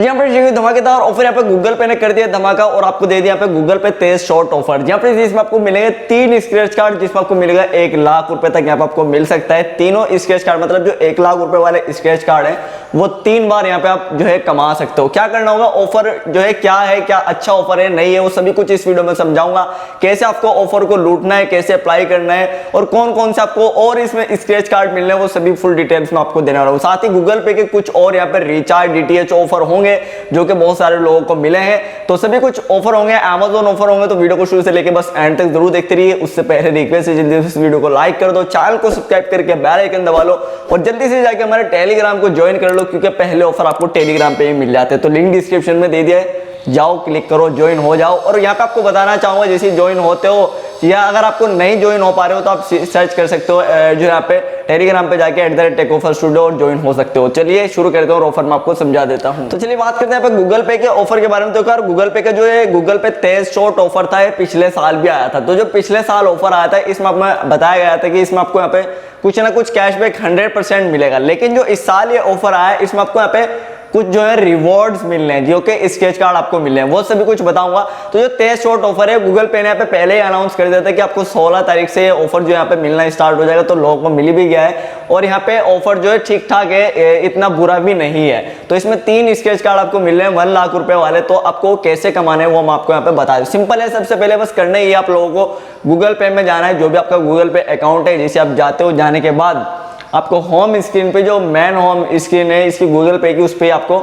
यहाँ पर धमाकेदार ऑफर यहाँ पे गूगल पे ने कर दिया धमाका और आपको दे दिया यहाँ पे गूगल पे तेज शॉर्ट ऑफर। यहाँ पे इसमें आपको मिलेंगे 3 स्क्रैच कार्ड जिसमें आपको मिलेगा 1 लाख रुपए तक यहाँ पे आपको मिल सकता है। तीनों स्क्रैच कार्ड मतलब जो 1 लाख रुपए वाले स्क्रैच कार्ड है वो 3 बार यहाँ पे आप जो है कमा सकते हो। क्या करना होगा, ऑफर जो है क्या अच्छा ऑफर है नहीं है वो सभी कुछ इस वीडियो में समझाऊंगा। कैसे आपको ऑफर को लूटना है, कैसे अप्लाई करना है और कौन कौन से आपको और इसमें स्क्रैच कार्ड मिलने हैं वो सभी फुल डिटेल्स में आपको देने वाला हूँ। साथ ही गूगल पे के कुछ और यहाँ पे रिचार्ज डीटीएच ऑफर होंगे जो कि बहुत सारे लोगों को मिले हैं, तो सभी कुछ ऑफर होंगे, अमेज़न ऑफर होंगे। तो वीडियो को शुरू से लेके बस एंड तक जरूर देखते रहिए। उससे पहले रिक्वेस्ट है जल्दी से इस वीडियो को लाइक कर दो, चैनल को सब्सक्राइब करके बेल आइकन दबा लो और जल्दी से जाके हमारे टेलीग्राम को ज्वाइन कर लो क्योंकि पहले ऑफर आपको टेलीग्राम पे ही मिल जाते हैं। तो लिंक डिस्क्रिप्शन में दे दिया है, जाओ क्लिक करो, ज्वाइन हो जाओ। और यहाँ पे आपको बताना चाहूंगा जैसे ज्वाइन होते हो या अगर आपको नहीं ज्वाइन हो पा रहे हो तो आप सर्च कर सकते हो जो यहाँ पे टेलीग्राम पे जाके @टेकओफर स्टूडियो और ज्वाइन हो सकते हो। चलिए शुरू करते हैं और ऑफर मैं आपको समझा देता हूँ। तो चलिए बात करते हैं यहाँ पे गूगल पे के ऑफर के बारे में। तो यार गूगल पे का जो है गूगल पे तेज शॉर्ट ऑफर था, पिछले साल भी आया था। तो जो पिछले साल ऑफर आया था इसमें आपको बताया गया था कि इसमें आपको यहाँ पे कुछ ना कुछ कैशबैक 100% मिलेगा। लेकिन जो इस साल ये ऑफर आया है इसमें आपको यहाँ पे कुछ जो है रिवॉर्ड्स मिलने हैं जो कि स्क्रैच कार्ड आपको मिलने हैं, वो सभी कुछ बताऊंगा। तो जो तेज शॉर्ट ऑफर है गूगल पे ने यहाँ पे पहले ही अनाउंस कर दिया था कि आपको 16 तारीख से ये ऑफर जो यहाँ पे मिलना स्टार्ट हो जाएगा। तो लोगों को मिल भी गया है और यहाँ पे ऑफर जो है ठीक ठाक है, इतना बुरा भी नहीं है। तो इसमें 3 स्क्रैच कार्ड आपको मिल रहे हैं 1 लाख रुपए वाले। तो आपको कैसे कमाने हैं वो मैं आपको यहाँ पे बता दूं। सिंपल है, सबसे पहले बस करना ही आप लोगों को गूगल पे में जाना है। जो भी आपका गूगल पे अकाउंट है जैसे आप जाते हो, जाने के बाद आपको होम स्क्रीन पे जो मेन होम स्क्रीन है इसकी गूगल पे की, उस पर आपको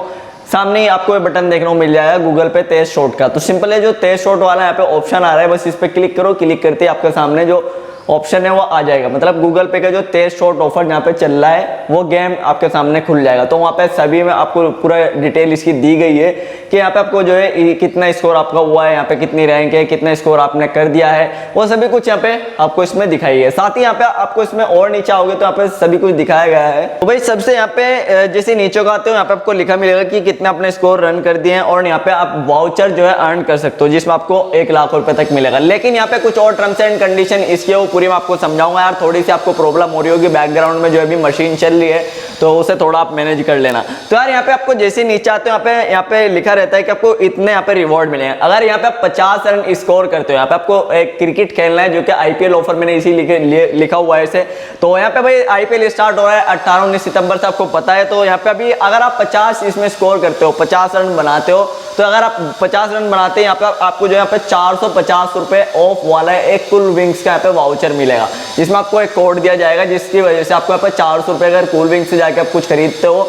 सामने ही आपको ये बटन देखने को मिल जाएगा गूगल पे तेज शॉर्ट का। तो सिंपल है, जो तेज शॉर्ट वाला यहाँ पे ऑप्शन आ रहा है बस इस पे क्लिक करो। क्लिक करते ही आपके सामने जो ऑप्शन है वो आ जाएगा, मतलब गूगल पे का जो तेज शॉर्ट ऑफर यहाँ पे चल रहा है वो गेम आपके सामने खुल जाएगा। तो वहाँ पे सभी में आपको पूरा डिटेल इसकी दी गई है कि यहाँ पे आपको जो है कितना स्कोर आपका हुआ है, यहाँ पे कितनी रैंक है, कितना स्कोर आपने कर दिया है, वो सभी कुछ यहाँ पे आपको इसमें दिखाई है। साथ ही यहाँ पे आपको इसमें और नीचे आओगे तो यहाँ पे सभी कुछ दिखाया गया है। तो भाई सबसे यहाँ पे जैसे नीचे को आते हो यहाँ पे आपको लिखा मिलेगा कि कितना अपने स्कोर रन कर दिए हैं और यहाँ पे आप वाउचर जो है अर्न कर सकते हो जिसमें आपको 1 लाख रुपए तक मिलेगा। लेकिन यहाँ पे कुछ और टर्म्स एंड कंडीशन इसके वो पूरी मैं आपको समझाऊंगा। यार थोड़ी सी आपको प्रॉब्लम हो रही होगी, बैकग्राउंड में जो अभी मशीन चल रही है तो उसे थोड़ा आप मैनेज कर लेना। तो यार यहाँ पे आपको जैसे नीचे आते हो यहाँ पे लिखा रहता है कि आपको इतने यहाँ पे रिवॉर्ड मिले हैं। अगर यहाँ पे आप 50 रन स्कोर करते हो, यहाँ पे आपको एक क्रिकेट खेलना है जो कि IPL ऑफर मैंने इसी लिखा हुआ है इसे। तो यहाँ पे भाई IPL स्टार्ट हो रहा है 18-19 सितंबर से, आपको पता है। तो यहाँ पे अभी अगर आप 50 इसमें स्कोर करते हो, 50 रन बनाते हो, तो अगर आप 50 रन बनाते हैं यहाँ पे आपको जो यहाँ पे 450 रुपए ऑफ वाला है एक कूल विंग्स का यहाँ पे वाउचर मिलेगा जिसमें आपको एक कोड दिया जाएगा जिसकी वजह से आपको यहाँ पे 400 रुपए अगर कूल विंग्स से जाके आप कुछ खरीदते हो,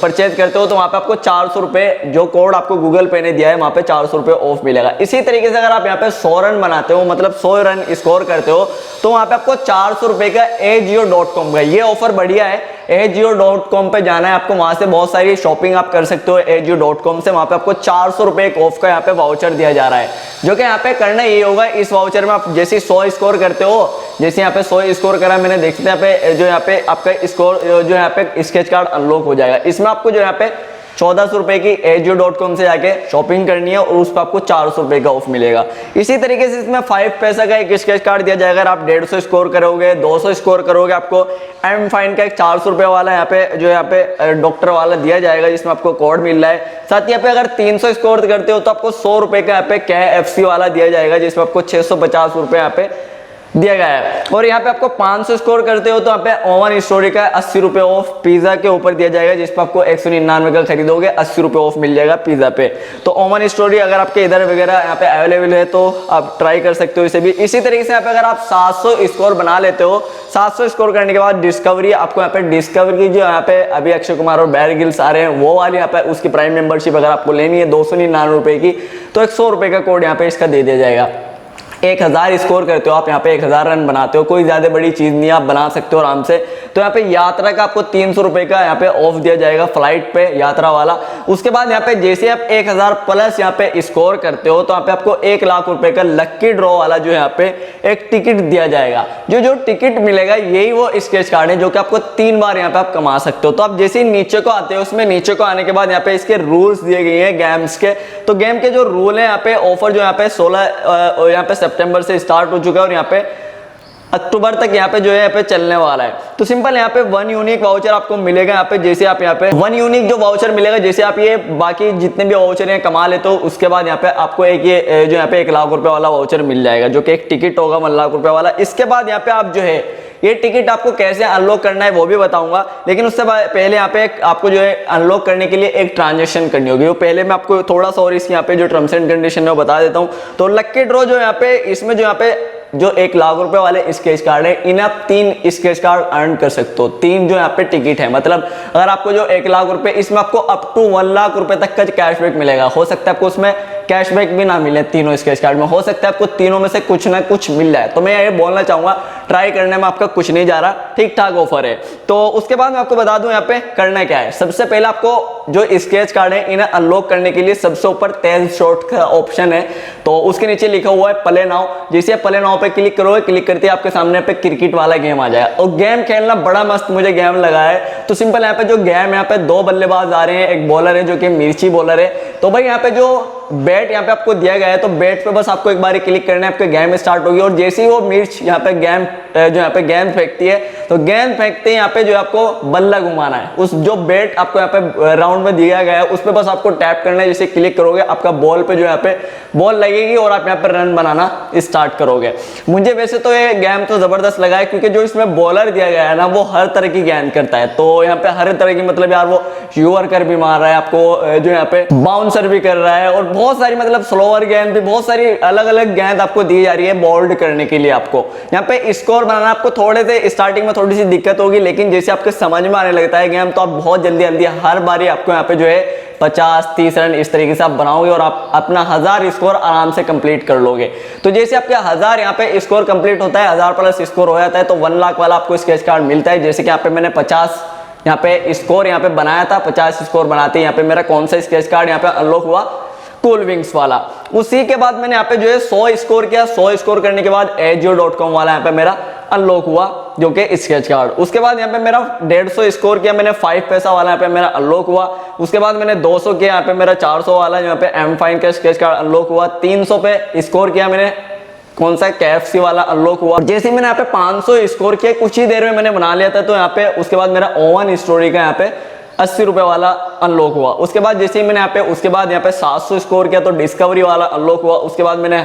परचेज करते हो तो वहाँ पे आपको 400 रुपए जो कोड आपको गूगल पे ने दिया है वहाँ पे 400 रुपए ऑफ मिलेगा। इसी तरीके से अगर आप यहाँ पे 100 रन बनाते हो, मतलब 100 रन स्कोर करते हो, तो वहाँ पे आपको 400 रुपए का ajio.com का ये ऑफर बढ़िया है। ajio.com पे जाना है आपको, वहां से बहुत सारी शॉपिंग आप कर सकते हो ajio.com से। वहां पे आपको 400 रुपए ऑफ का यहाँ पे वाउचर दिया जा रहा है जो कि यहाँ पे करना ये होगा। इस वाउचर में आप जैसे 100 स्कोर करते हो, जैसे यहाँ पे 100 स्कोर करा मैंने, देखते हैं यहाँ पे जो यहाँ पे आपका स्कोर जो यहाँ पे स्केच कार्ड अनलॉक हो जाएगा। इसमें आपको जो यहाँ पे 1400 रुपए की ajio.com से जाके शॉपिंग करनी है और उस पर आपको 400 रुपए का ऑफ मिलेगा। इसी तरीके से इसमें 5 पैसा का एक स्केच कार्ड दिया जाएगा। अगर आप 150 स्कोर करोगे, 200 स्कोर करोगे, आपको एम फाइन का एक 400 रुपए वाला यहाँ पे जो यहाँ पे डॉक्टर वाला दिया जाएगा जिसमें आपको कोड मिल रहा है। साथ ही यहाँ पे अगर 300 स्कोर करते हो तो आपको 100 रुपए का यहाँ पे KFC वाला दिया जाएगा जिसमें आपको 650 रुपए यहाँ पे दिया गया है। और यहाँ पे आपको 500 स्कोर करते हो तो यहाँ पे ओवन स्टोरी का 80 रुपए ऑफ पिज्जा के ऊपर दिया जाएगा जिस पर आपको 199 का खरीदोगे 80 रुपए ऑफ मिल जाएगा पिज्जा पे। तो ओवन स्टोरी अगर आपके इधर वगैरह यहाँ पे अवेलेबल है तो आप ट्राई कर सकते हो इसे भी। इसी तरीके से यहाँ पे अगर आप 700 स्कोर बना लेते हो, 700 स्कोर करने के बाद डिस्कवरी, आपको यहाँ पे डिस्कवरी की जो यहाँ पे अभी अक्षय कुमार और बैर गिल्स आ रहे हैं वो वाली यहाँ पे उसकी प्राइम मेंबरशिप अगर आपको लेनी है 299 रुपए की, तो 100 रुपए का कोड यहाँ पे इसका दे दिया जाएगा। 1000 स्कोर करते हो आप, यहाँ पे 1000 रन बनाते हो, कोई ज्यादा बड़ी चीज नहीं, आप बना सकते हो आराम से। तो यहाँ पे यात्रा का आपको 300 रुपए का यहाँ पे ऑफ दिया जाएगा फ्लाइट पे यात्रा वाला। उसके बाद यहाँ पे जैसे आप 1000 प्लस यहाँ पे स्कोर करते हो तो यहाँ पे आपको 1 लाख रुपए का लक्की ड्रॉ वाला जो यहाँ पे एक टिकट दिया जाएगा। जो टिकट मिलेगा यही वो स्केच कार्ड है जो कि आपको 3 बार यहाँ पे आप कमा सकते हो। तो आप जैसे ही नीचे को आते हो, उसमें नीचे को आने के बाद यहाँ पे इसके रूल्स दिए गए हैं गेम्स के। तो गेम के जो रूल है यहाँ पे, ऑफर जो यहाँ पे 16 यहाँ पे सितंबर से स्टार्ट हो चुका है और यहाँ पे अक्टूबर तक यहाँ पे जो है यहाँ पे चलने वाला है। तो सिंपल यहाँ पे 1 यूनिक वाउचर आपको मिलेगा यहाँ पे, जैसे आप यहाँ पे 1 यूनिक जो वाउचर मिलेगा, जैसे आप ये बाकी जितने भी वाउचर हैं कमा लेते हो, उसके बाद यहाँ पे आपको एक ये जो यहाँ पे 1 लाख रुपए वाला वाउचर मिल जाएगा, जो कि एक टिकट होगा 1 लाख रुपए वाला। इसके बाद यहाँ पे आप जो है ये टिकट आपको कैसे अनलॉक करना है वो भी बताऊंगा, लेकिन उससे पहले यहाँ पे आपको जो है अनलॉक करने के लिए एक ट्रांजेक्शन करनी होगी। वो पहले मैं आपको थोड़ा सा और इसकी यहाँ पे जो टर्म्स एंड कंडीशन है वो बता देता हूँ। तो लक्की ड्रॉ जो यहाँ पे इसमें जो यहाँ पे जो 1 लाख रुपए वाले स्क्रैच कार्ड है, इन्हें आप 3 स्क्रैच कार्ड अर्न कर सकते हो। 3 जो यहाँ पे टिकट है, मतलब अगर आपको जो 1 लाख रुपए, इसमें आपको अप टू 1 लाख रुपए तक का कैशबैक मिलेगा। हो सकता है आपको उसमें कैशबैक भी ना मिले तीनों स्क्रैच कार्ड में, हो सकता है आपको तीनों में से कुछ ना कुछ मिल जाए। तो मैं ये बोलना चाहूंगा ट्राई करने में आपका कुछ नहीं जा रहा, ठीक ठाक ऑफर है। तो उसके बाद मैं आपको बता दूं यहाँ पे करना क्या है। सबसे पहले आपको जो स्क्रैच कार्ड है इन्हें अनलॉक करने के लिए सबसे ऊपर 10 शॉट का ऑप्शन है, तो उसके नीचे लिखा हुआ है प्ले नाउ। जैसे प्ले नाउ पे क्लिक करोगे, क्लिक करते ही आपके सामने पे क्रिकेट वाला गेम आ जाएगा। और गेम खेलना बड़ा मस्त मुझे गेम लगा है। तो सिंपल यहाँ पे जो गेम, यहाँ पे 2 बल्लेबाज आ रहे हैं, एक बॉलर है जो कि मिर्ची बॉलर है। तो भाई यहाँ पे जो बैट यहाँ पे आपको दिया गया है, तो बैट पे बस आपको एक बार क्लिक करना है, आपके गेम स्टार्ट होगी। और जैसे ही वो मिर्च यहाँ पे गेम जो यहाँ पे गेंद फेंकती है, तो गेंद फेंकते ही यहाँ पे जो आपको बल्ला घुमाना है, उस जो बैट आपको यहाँ पे राउंड में दिया गया है उस पे बस आपको टैप करना है। जैसे क्लिक करोगे आपका बॉल पे जो यहाँ पे बॉल लगेगी और आप यहाँ पे रन बनाना स्टार्ट करोगे। मुझे वैसे तो ये गेम तो जबरदस्त लगा है, क्योंकि जो इसमें बॉलर दिया गया है ना, वो हर तरह की गेंद करता है। तो यहाँ पे हर तरह की, मतलब यार वो यॉर्कर भी मार रहा है आपको, जो यहाँ पे बाउंसर भी कर रहा है, और बहुत सारी मतलब स्लोअर गेंद भी, बहुत सारी अलग अलग गेंद आपको दी जा रही है बोल्ड करने के लिए। आपको यहाँ पे स्कोर बनाना आपको थोड़े से स्टार्टिंग में थोड़ी सी दिक्कत होगी, लेकिन जैसे आपके समझ में आने लगता है गेम, तो आप बहुत जल्दी जल्दी हर बारी आपको यहाँ पे जो है 50-30 रन इस तरीके से आप बनाओगे और आप अपना 1000 स्कोर आराम से कंप्लीट कर लोगे। तो जैसे आपके 1000 यहाँ पे स्कोर कंप्लीट होता है, 1000 प्लस स्कोर हो जाता है, तो 1 लाख वाला आपको स्क्रैच कार्ड मिलता है। जैसे कि यहाँ पे मैंने 50 यहाँ पे स्कोर यहाँ पे बनाया था, 50 स्कोर बनाते यहाँ पे मेरा कौन सा स्क्रैच कार्ड यहाँ पे अनलॉक हुआ, कूल विंग्स वाला। उसी के बाद मैंने यहाँ पे जो है 100 स्कोर किया। 100 स्कोर करने के बाद Ajio.com वाला यहाँ पे मेरा अनलॉक हुआ, जो कि स्क्रैच कार्ड। उसके बाद यहाँ पे मेरा 150 स्कोर किया मैंने, 5 पैसा वाला यहाँ पे मेरा अनलॉक हुआ। उसके बाद मैंने 200 किया, यहाँ पे मेरा 400 वाला यहाँ पे एम फाइन का स्क्रैच कार्ड अनलॉक हुआ। 300 पे स्कोर किया मैंने, कौन सा KFC वाला अनलॉक हुआ। जैसे मैंने यहाँ पे 500 स्कोर किया, कुछ ही देर में मैंने बना लिया था। तो यहाँ पे उसके बाद मेरा ओवन स्टोरी का यहाँ पे 80 रुपए वाला अनलॉक हुआ। उसके बाद जैसे ही मैंने यहाँ पे उसके बाद यहाँ पे 700 स्कोर किया, तो डिस्कवरी वाला अनलॉक हुआ। उसके बाद मैंने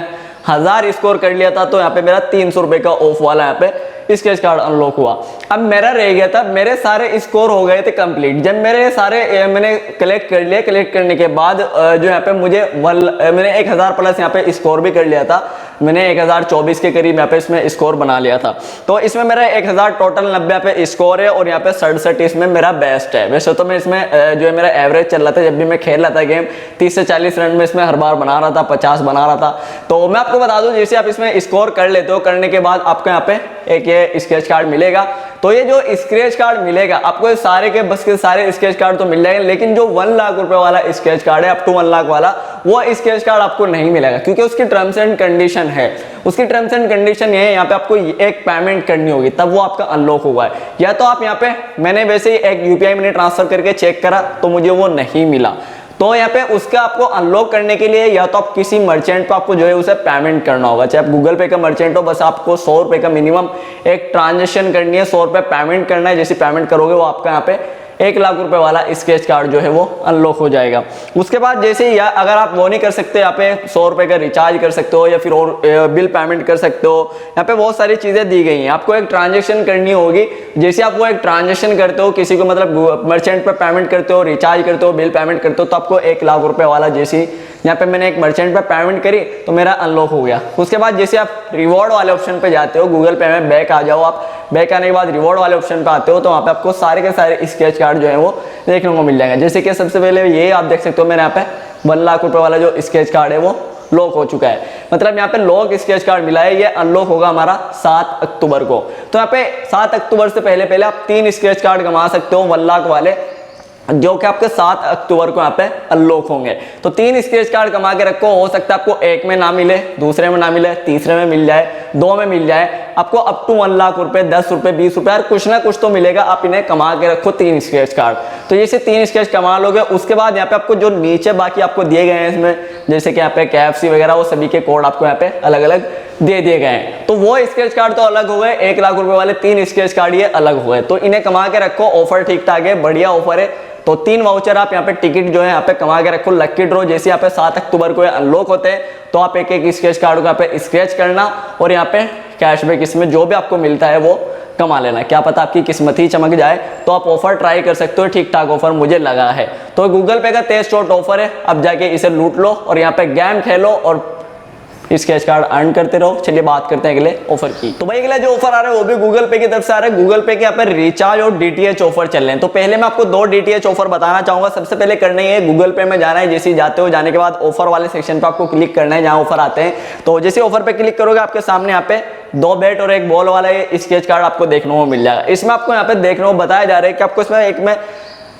1000 स्कोर कर लिया था, तो यहाँ पे मेरा 300 रुपए का ऑफ वाला यहाँ पे स्क्रैच कार्ड अनलॉक हुआ। अब मेरा रह गया था, मेरे सारे स्कोर हो गए थे कंप्लीट। जब मेरे सारे मैंने कलेक्ट कर लिए, कलेक्ट करने के बाद जो यहाँ पे मुझे मैंने 1000 प्लस यहाँ पे स्कोर भी कर लिया था। मैंने 1024 के करीब यहाँ पे इसमें स्कोर बना लिया था। तो इसमें मेरा 1000 टोटल 90 यहाँ पे स्कोर है, और यहाँ पे 67 इसमें मेरा बेस्ट है। वैसे तो मैं इसमें जो है मेरा एवरेज चल रहा था, जब भी मैं खेल रहा था गेम 30 से 40 रन में इसमें हर बार बना रहा था, 50 बना रहा था। तो मैं आपको बता दूं, जैसे आप इसमें स्कोर कर लेते हो, करने के बाद आपको यहाँ पे एक ये स्क्रैच कार्ड मिलेगा। तो ये जो स्क्रैच कार्ड मिलेगा आपको, सारे के बस के सारे स्क्रैच कार्ड तो मिल जाएंगे, लेकिन जो 1 लाख रुपए वाला स्क्रैच कार्ड है, अप टू 1 लाख वाला, वो स्क्रैच कार्ड आपको नहीं मिलेगा, क्योंकि उसकी टर्म्स एंड कंडीशन है। उसकी टर्म्स एंड कंडीशन ये है, यहाँ पे आपको एक पेमेंट करनी होगी, तब वो आपका अनलॉक होगा। या तो आप यहाँ पे, मैंने वैसे ही एक UPI मैंने ट्रांसफर करके चेक करा, तो मुझे वो नहीं मिला। तो यहाँ पे उसका आपको अनलॉक करने के लिए या तो आप किसी मर्चेंट पे आपको जो है उसे पेमेंट करना होगा, चाहे आप गूगल पे का मर्चेंट हो, बस आपको 100 रुपए का मिनिमम एक ट्रांजेक्शन करनी है, 100 रुपए पेमेंट करना है। जैसे पेमेंट करोगे वो आपका यहाँ पे 1 लाख रुपए वाला स्क्रैच कार्ड जो है वो अनलॉक हो जाएगा। उसके बाद जैसे या अगर आप वो नहीं कर सकते, यहाँ पे 100 रुपए का रिचार्ज कर सकते हो, या फिर और बिल पेमेंट कर सकते हो। यहाँ पे बहुत सारी चीजें दी गई हैं, आपको एक ट्रांजेक्शन करनी होगी। जैसे आप वो एक ट्रांजेक्शन करते हो, किसी को मतलब मर्चेंट पे पेमेंट करते हो, रिचार्ज करते हो, बिल पेमेंट करते हो, तो आपको 1 लाख रुपए वाला, जैसे यहाँ पे मैंने एक मर्चेंट पे पेमेंट करी तो मेरा अनलॉक हो गया। उसके बाद जैसे आप रिवॉर्ड वाले ऑप्शन पे जाते हो, गूगल पे में बैक आ जाओ, आप बैक आने के बाद रिवॉर्ड वाले ऑप्शन पे आते हो, तो वहाँ पे आपको सारे के सारे स्क्रैच कार्ड जो है वो देखने को मिल जाएंगे। जैसे कि सबसे पहले ये आप देख सकते हो, मेरे यहाँ पे 1 लाख रुपए वाला जो स्क्रैच कार्ड है वो लॉक हो चुका है, मतलब यहाँ पे लॉक स्क्रैच कार्ड मिला है। ये अनलॉक होगा हमारा 7 अक्टूबर को। तो यहाँ पे 7 अक्टूबर से पहले पहले आप 3 स्क्रैच कार्ड कमा सकते हो 1 लाख वाले। जो कि आपके 7 अक्टूबर को यहाँ पे अनलॉक होंगे। तो 3 स्क्रैच कार्ड कमा के रखो, हो सकता है आपको एक में ना मिले, दूसरे में ना मिले, तीसरे में मिल जाए, 2 में मिल जाए, आपको अप टू 1 लाख रुपए, 10 रुपए, 20 रुपए, कुछ ना कुछ तो मिलेगा। आप इन्हें कमा के रखो 3 स्क्रैच कार्ड। तो जैसे 3 स्क्रैच कमा लोगे, उसके बाद यहाँ पे आपको जो नीचे बाकी आपको दिए गए हैं इसमें, जैसे कि यहाँ पे KFC वगैरह, वो सभी के कोड आपको यहाँ पे अलग अलग दे दिए गए हैं। तो वो स्क्रैच कार्ड तो अलग हो गए, 1 लाख रुपए वाले 3 स्क्रैच कार्ड ये अलग हो गए। तो इन्हें कमा के रखो, ऑफर ठीक ठाक है, बढ़िया ऑफर है। तो 3 वाउचर आप यहाँ पे टिकट जो है यहाँ पे कमा के रखो। लकी ड्रॉ जैसे यहाँ पे 7 अक्टूबर को अनलॉक होते हैं, तो आप एक एक स्क्रैच कार्ड को यहाँ पे स्क्रैच करना और यहाँ पे कैशबैक इसमें जो भी आपको मिलता है वो कमा लेना। क्या पता आपकी किस्मत ही चमक जाए, तो आप ऑफर ट्राई कर सकते हो। ठीक ठाक ऑफर मुझे लगा है। तो गूगल पे का 23 शॉर्ट ऑफर है, अब जाके इसे लूट लो और यहाँ पे गेम खेलो और स्क्रैच कार्ड अर्न करते रहो। चलिए बात करते हैं अगले ऑफर की। तो भाई अगला जो ऑफर आ रहा है वो भी गूगल पे की तरफ से आ रहा है। गूगल पे के यहाँ पे रिचार्ज और डीटीएच ऑफर चल रहे हैं। तो पहले मैं आपको 2 डीटीएच ऑफर बताना चाहूंगा। सबसे पहले करना ही है गूगल पे में जाना है। जैसे जाते हो, जाने के बाद ऑफर वाले सेक्शन पे आपको क्लिक करना है जहां ऑफर आते हैं। तो जैसे ऑफर पे क्लिक करोगे, आपके सामने यहाँ पे 2 बैट और 1 बॉल वाला ये स्क्रैच कार्ड आपको देखने को मिल जाएगा। इसमें आपको यहाँ पे देखने को बताया जा रहा है कि आपको इसमें एक में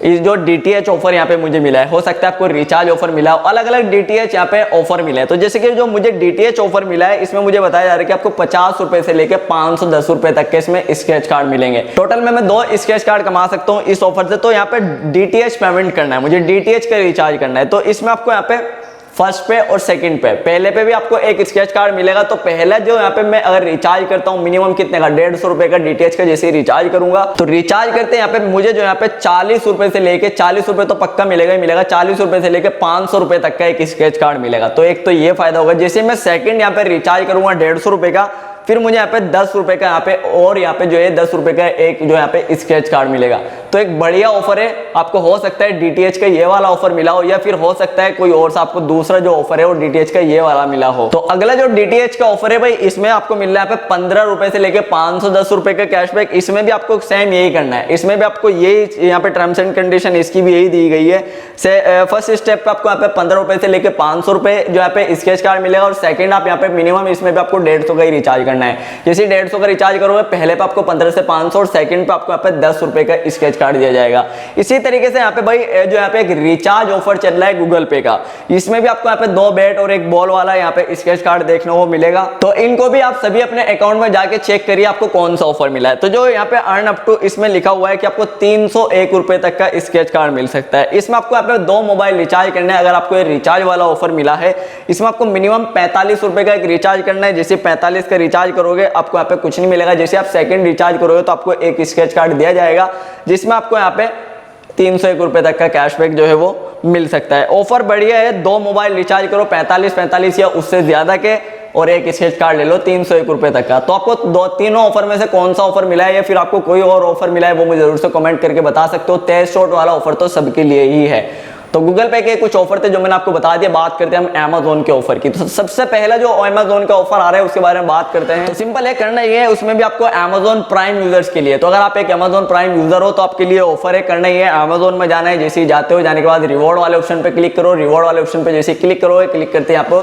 इस जो डीटीएच ऑफर यहाँ पे मुझे मिला है, हो सकता है आपको रिचार्ज ऑफर मिला हो, अलग अलग डीटीएच यहाँ पे ऑफर मिला है। तो जैसे कि जो मुझे डीटीएच ऑफर मिला है, इसमें मुझे बताया जा रहा है कि आपको 50 रुपए से लेकर 510 रुपए तक के इसमें स्क्रैच कार्ड मिलेंगे। टोटल में मैं 2 स्क्रैच कार्ड कमा सकता हूँ इस ऑफर से। तो यहाँ पे डीटीएच पेमेंट करना है, मुझे डीटीएच का रिचार्ज करना है। तो इसमें आपको यहाँ पे फर्स्ट पे और सेकंड पे, पहले पे भी आपको एक स्क्रैच कार्ड मिलेगा। तो पहला जो यहाँ पे मैं अगर रिचार्ज करता हूँ मिनिमम कितने का, 150 रुपए का डीटीएच का जैसे रिचार्ज करूंगा, तो रिचार्ज करते यहाँ पे मुझे जो यहाँ पे 40 रुपए से लेके 40 रुपए तो पक्का मिलेगा ही मिलेगा, 40 रुपए से लेके 500 रुपए तक का एक स्क्रैच कार्ड मिलेगा। तो एक तो ये फायदा होगा। जैसे मैं सेकंड यहाँ पे रिचार्ज करूंगा 150 रुपए का, फिर मुझे यहाँ पे 10 रुपए का यहाँ पे और यहाँ पे जो है 10 रुपए का एक जो यहाँ पे स्क्रैच कार्ड मिलेगा। तो एक बढ़िया ऑफर है। आपको हो सकता है डीटीएच का ये वाला ऑफर मिला हो, या फिर हो सकता है कोई और सा आपको दूसरा जो ऑफर है वो डीटीएच का ये वाला मिला हो। तो अगला जो डीटीएच का ऑफर है भाई, इसमें आपको मिल रहा है यहाँ पे 15 रुपए से लेके 510 रुपए का कैशबैक। इसमें भी आपको सेम यही करना है। इसमें भी आपको यही यहाँ पे टर्म्स एंड कंडीशन इसकी भी यही दी गई है। फर्स्ट स्टेप पे आपको यहाँ पे 15 रुपए से लेके 500 रुपए जो यहाँ पे स्क्रैच कार्ड मिलेगा, और सेकंड आप यहाँ पे मिनिमम इसमें भी आपको 150 का ही रिचार्ज करना है। जैसे 150 का रिचार्ज करोगे, पहले पे आपको 15 से 500 और सेकंड पे आपको यहाँ पे 10 रुपए का स्क्रैच कार्ड दिया जाएगा। इसी तरीके से यहाँ पे भाई जो यहाँ पे एक रिचार्ज ऑफर चल रहा है गूगल पे का, इसमें भी आपको यहाँ पे 2 बैट और 1 बॉल वाला यहाँ पे स्क्रैच कार्ड देखने को मिलेगा। तो इनको भी आप सभी अपने अकाउंट में जाके चेक करिए आपको कौन सा ऑफर मिला है। तो जो यहाँ पे अर्न अप टू इसमें लिखा हुआ है कि आपको 301 रुपए तक का स्क्रैच कार्ड मिल सकता है। इसमें आपको यहाँ पे 2 मोबाइल रिचार्ज करना है। अगर आपको ये रिचार्ज वाला ऑफर मिला है, इसमें आपको मिनिमम 45 रुपए का एक रिचार्ज करना है। जैसे 45 का रिचार्ज करोगे आपको यहाँ पे कुछ नहीं मिलेगा। जैसे आप सेकंड रिचार्ज करोगे तो आपको एक स्क्रैच कार्ड दिया जाएगा, जिसमें आपको यहाँ पे 301 रुपए तक का कैशबैक जो है वो मिल सकता है। ऑफर बढ़िया है। 2 मोबाइल रिचार्ज करो 45 या उससे ज्यादा के, और एक स्क्रैच कार्ड ले लो 301 रुपए तक का। तो आपको तीनों ऑफर में से कौन सा ऑफर मिला है, या फिर आपको कोई और ऑफर मिला है, वो मुझे जरूर से कमेंट करके बता सकते हो। 23 शॉर्ट वाला ऑफर तो सबके लिए ही है। तो गूगल पे के कुछ ऑफर थे जो मैंने आपको बता दिया। बात करते हैं हम अमेजोन के ऑफर की। तो सबसे पहला जो अमेजोन का ऑफर आ रहा है उसके बारे में बात करते हैं। तो सिंपल है, करना ये है, उसमें भी आपको अमेजोन प्राइम यूजर्स के लिए। तो अगर आप एक अमेजोन प्राइम यूजर हो तो आपके लिए ऑफर है। करना ये है, अमेजोन में जाना है। जैसे ही जाते हो, जाने के बाद रिवॉर्ड वाले ऑप्शन पे क्लिक करो। रिवॉर्ड वाले ऑप्शन पे जैसे क्लिक करोगे, क्लिक करते हैं आपको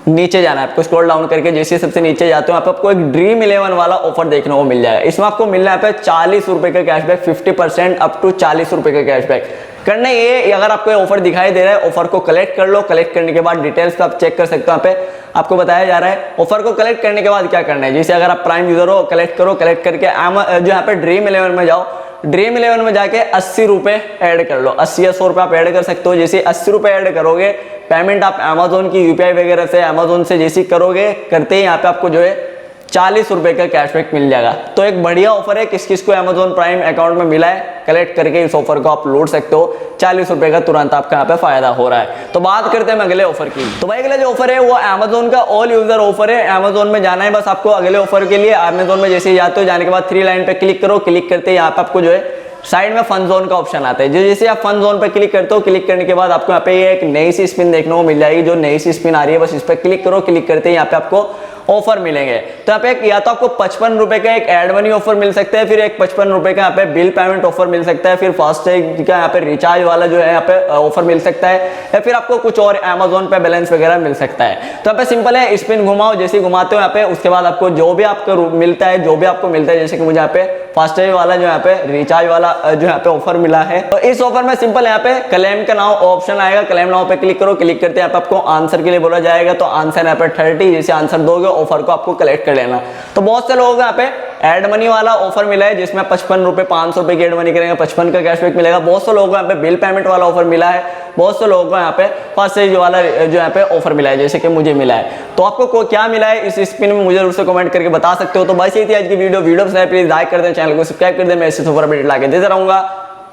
नीचे जाना है। आपको स्क्रॉल डाउन करके जैसे सबसे नीचे जाते हो, आपको एक ड्रीम 11 वाला ऑफर देखने को मिल जाएगा। इसमें आपको मिल रहा है 40 रुपए का कैशबैक, 50% अप टू 40 रुपए का कैशबैक। करना ये, अगर आपको ऑफर दिखाई दे रहा है, ऑफर को कलेक्ट कर लो। कलेक्ट करने के बाद डिटेल्स आप चेक कर सकते हो। यहाँ पे आपको बताया जा रहा है ऑफर को कलेक्ट करने के बाद क्या करना है। जैसे अगर आप प्राइम यूजर हो, कलेक्ट करो। कलेक्ट करके जो यहाँ पे ड्रीम 11 में जाओ। ड्रीम 11 में जाके 80 रुपए ऐड कर लो। 80 या 100 रुपए आप ऐड कर सकते हो। जैसे 80 रुपए ऐड करोगे, पेमेंट आप अमेजोन की यूपीआई वगैरह से, अमेजोन से जैसे करोगे, करते ही यहाँ पे आपको जो है 40 रुपए का कैशबैक मिल जाएगा। तो एक बढ़िया ऑफर है। किस किस को अमेजोन प्राइम अकाउंट में मिला है, कलेक्ट करके इस ऑफर को आप लूट सकते हो। 40 रुपए का तुरंत आपका यहाँ पे फायदा हो रहा है। तो बात करते हैं अगले ऑफर की। तो भाई अगला जो ऑफर है वो अमेजोन का ऑल यूजर ऑफर है। अमेजोन में जाना है बस आपको अगले ऑफर के लिए। अमेजोन में जैसे ही जाते हो, जाने के बाद 3 लाइन पे क्लिक करो। क्लिक करते ही यहाँ पे आपको जो है साइड में फन जोन का ऑप्शन आता है। जैसे आप फन जोन पर क्लिक करते हो, क्लिक करने के बाद आपको यहाँ पे एक नई सी स्पिन देखने को मिल जाएगी। जो नई सी स्पिन आ रही है, बस इस पर क्लिक करो। क्लिक करते ही यहाँ पे आपको ऑफर मिलेंगे। तो यहाँ पे या तो आपको 55 रुपए का एक एड मनी ऑफर मिल सकता है, फिर एक 55 रुपए का यहाँ पे बिल पेमेंट ऑफर मिल सकता है, फिर फास्टैग का यहाँ पे रिचार्ज वाला जो है यहाँ पे ऑफर मिल सकता है, या फिर आपको कुछ और अमेजोन पे बैलेंस वगैरह मिल सकता है। तो यहाँ पे सिंपल है, स्पिन घुमाओ, जैसे घुमाते हो यहाँ पे उसके बाद आपको जो भी आपको मिलता है, जो भी आपको मिलता है, जैसे कि मुझे यहाँ पे फास्टैग वाला जो यहाँ पे रिचार्ज वाला जो यहाँ पे ऑफर मिला है। तो इस ऑफर में सिंपल यहाँ पे क्लेम का नाउ ऑप्शन आएगा, क्लेम नाउ पे क्लिक करो, क्लिक करते हैं आपको आंसर के लिए बोला जाएगा, तो आंसर यहाँ पे 30, जैसे आंसर दोगे ऑफर को आपको कलेक्ट कर लेना। तो बहुत से लोगों को यहाँ पे एड मनी वाला ऑफर मिला है, जिसमें 55 रुपए 500 रुपए की एड मनी करेंगे, 55 का कैशबैक मिलेगा। बहुत से लोगों को यहाँ पे बिल पेमेंट वाला ऑफर मिला है, बहुत से लोगों को यहाँ पे फास्टैग वाला जो यहाँ पे ऑफर मिला है, जैसे कि मुझे मिला है। तो आपको क्या मिला है इस स्पिन में मुझे जरूर से कमेंट करके बता सकते हो। तो बस ये थी आज की वीडियो पसंद है प्लीज लाइक कर दें, चैनल को सब्सक्राइब कर दें, मैं इससे सुपर अपडेट लाके देता रहूंगा।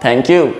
Thank you.